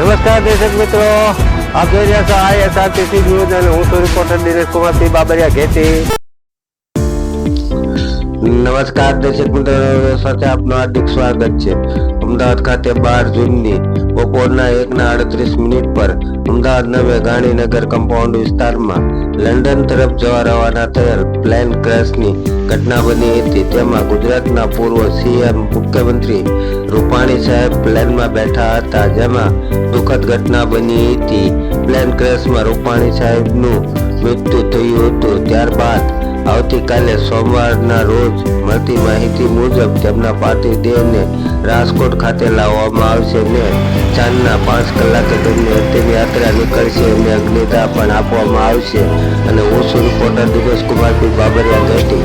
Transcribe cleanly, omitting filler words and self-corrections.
નમસ્કાર દર્શક મિત્રો, આપ જોઈ રહ્યા છો ISRTC ન્યૂઝ અને હું છું રિપોર્ટર દિનેશ કુમાર બાબરિયા ઘેટી. નમસ્કાર દર્શક મિત્રો, સાથે આપનું હાર્દિક સ્વાગત છે. અમદાવાદ ખાતે 12 જૂનની બપોરના 1:38 પર અમદાવાદ નવે ગાંધીનગર કમ્પાઉન્ડ વિસ્તારમાં લંડન તરફ જવા રવાના થયેલ પ્લેન ક્રેશની ઘટના બની હતી. તેમાં ગુજરાતના પૂર્વ CM મુખ્યમંત્રી રૂપાણી સાહેબ પ્લેનમાં બેઠા હતા, જેમાં દુઃખદ ઘટના બની હતી. પ્લેન ક્રેશમાં રૂપાણી સાહેબનું મૃત્યુ થયું હતું. ત્યારબાદ આવતીકાલે સોમવારના રોજ મળતી માહિતી મુજબ તેમના પાર્થિવ દેહને રાજકોટ ખાતે લાવવામાં આવશે ને સાંજના 5 કલાકે તેમની અંતિમ યાત્રા નીકળશે અને અગ્નિદાહ પણ આપવામાં આવશે. અને હું છું રિપોર્ટર દિનેશ કુમાર બાબરિયા ઘેટી.